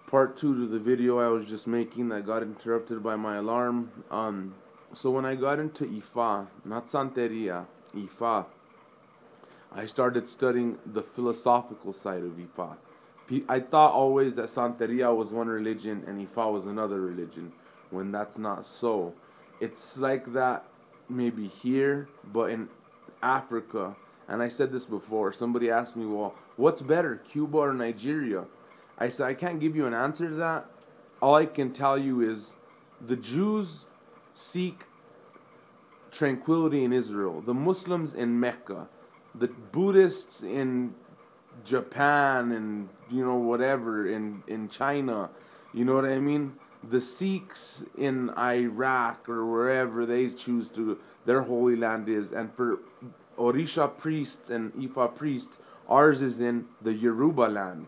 part two to the video I was just making that got interrupted by my alarm. So when I got into Ifa, not Santeria, Ifa, I started studying the philosophical side of Ifa. I thought always that Santeria was one religion and Ifa was another religion, when that's not so. It's like that maybe here, but in Africa, and I said this before, somebody asked me, well, what's better, Cuba or Nigeria? I said, I can't give you an answer to that. All I can tell you is the Jews seek tranquility in Israel, the Muslims in Mecca, the Buddhists in Japan and whatever in China, you know what I mean? The Sikhs in Iraq or wherever they choose to their holy land is, and for Orisha priests and Ifa priests, ours is in the Yoruba land.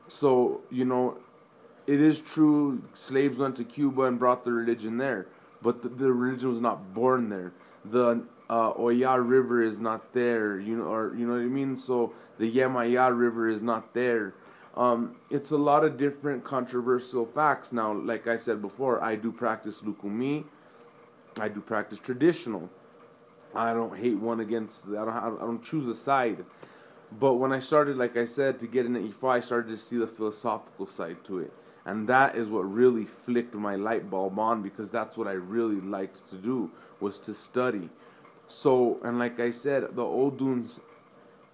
So it is true slaves went to Cuba and brought the religion there, but the religion was not born there. The Oya River is not there, or you know what I mean. So the Yemaya River is not there. It's a lot of different controversial facts. Now, like I said before, I do practice Lukumi. I do practice traditional. I don't hate one against. I don't choose a side. But when I started, like I said, to get into Ifa, I started to see the philosophical side to it. And that is what really flicked my light bulb on, because that's what I really liked to do, was to study. So, and like I said, the Oduns,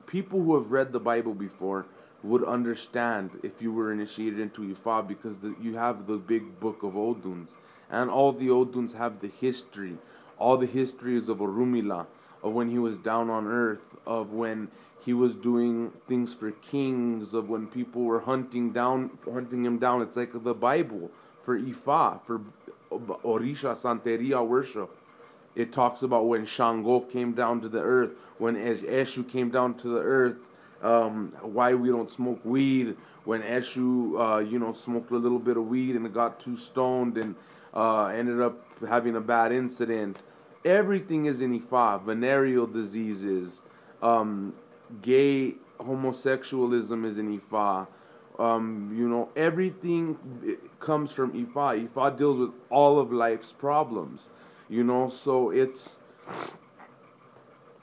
people who have read the Bible before would understand if you were initiated into Ifa, because you have the big book of Oduns. And all the Oduns have the history. All the histories of Orumila, of when he was down on earth, of when he was doing things for kings, of when people were hunting him down. It's like the Bible for Ifa, for Orisha Santeria worship. It talks about when Shango came down to the earth, when Eshu came down to the earth, why we don't smoke weed, when Eshu, smoked a little bit of weed and got too stoned and ended up having a bad incident. Everything is in Ifa. Venereal diseases, gay homosexualism is in Ifa. Everything comes from Ifa. Ifa deals with all of life's problems. So it's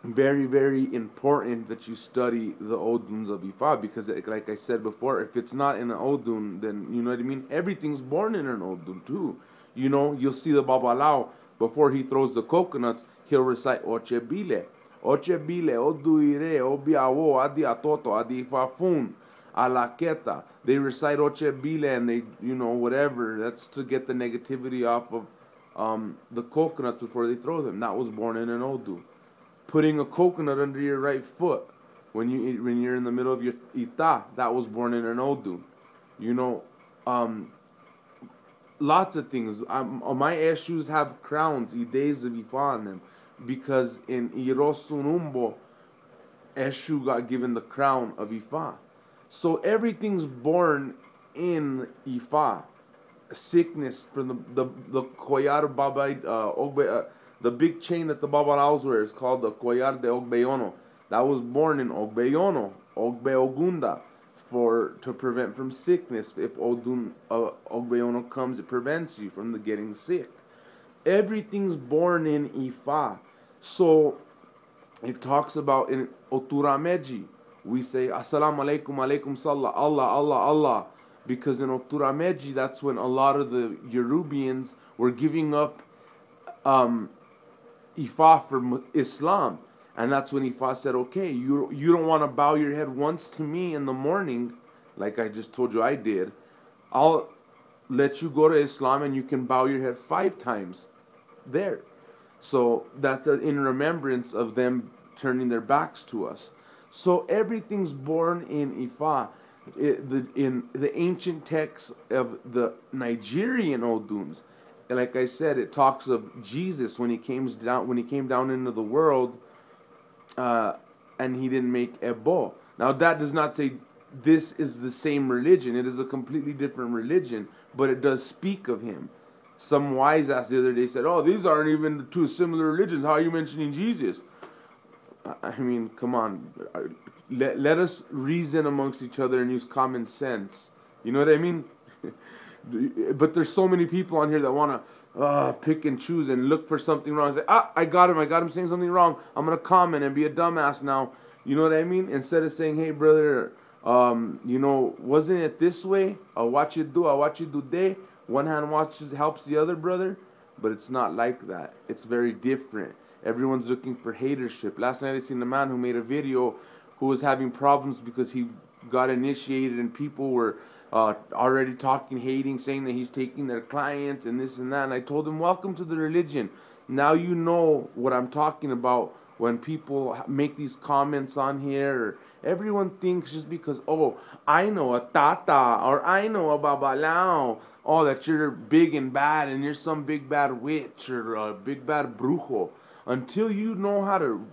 very, very important that you study the Oduns of Ifa, because, like I said before, if it's not in an Odun, then you know what I mean. Everything's born in an Odun too. You'll see the Babalao before he throws the coconuts, he'll recite Oche Bile. Oche Bile, Oduire, Obiawo, Adi Atoto, Adi Fafun, Alaketa. They recite Oche Bile and they, whatever. That's to get the negativity off of the coconuts before they throw them. That was born in an Odu. Putting a coconut under your right foot when you're in the middle of your Ita, that was born in an Odu. Lots of things. My Eshus have crowns, days of Ifa on them, because in Irosunumbo, Eshu got given the crown of Ifa. So everything's born in Ifa. Sickness from the Koyar Baba Ogbe, the big chain that the Babalaos wear is called the Koyar de Ogbeyono. That was born in Ogbeyono, Ogbe Ogunda, to prevent from sickness. If Ogbeyono comes, it prevents you from getting sick. Everything's born in Ifa. So it talks about in Oturameji, we say Assalamu alaikum, alaikum salam, Allah, Allah, Allah. Because in Oturameji, that's when a lot of the Yorubians were giving up Ifa for Islam. And that's when Ifa said, okay, you don't want to bow your head once to me in the morning, like I just told you I did. I'll let you go to Islam and you can bow your head 5 times there. So that's in remembrance of them turning their backs to us. So everything's born in Ifa. In the ancient texts of the Nigerian Oduns, like I said, it talks of Jesus when he came down into the world, and he didn't make Ebo. Now that does not say this is the same religion. It is a completely different religion, but it does speak of him. Some wise ass the other day said, "Oh, these aren't even two similar religions. How are you mentioning Jesus?" I mean, come on. Let us reason amongst each other and use common sense. You know what I mean? But there's so many people on here that want to pick and choose and look for something wrong. Say, I got him saying something wrong. I'm going to comment and be a dumbass now. You know what I mean? Instead of saying, hey, brother, wasn't it this way? I'll watch you do day. One hand watches helps the other, brother. But it's not like that. It's very different. Everyone's looking for hatership. Last night I seen a man who made a video who was having problems because he got initiated and people were already talking, hating, saying that he's taking their clients and this and that. And I told him, welcome to the religion. Now you know what I'm talking about when people make these comments on here. Everyone thinks just because, oh, I know a tata or I know a babalao, oh, that you're big and bad and you're some big bad witch or a big bad brujo. Until you know how to,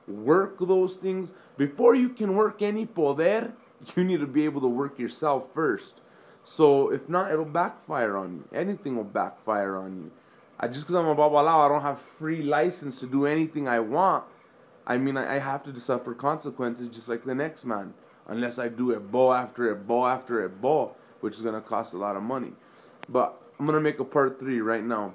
work those things, before you can work any poder, you need to be able to work yourself first. So if not, it'll backfire on you. Anything will backfire on you. Just because I'm a babalao, I don't have free license to do anything I want. I mean, I have to suffer consequences just like the next man. Unless I do it bow after it bow after it bow, which is going to cost a lot of money. But I'm going to make a part 3 right now.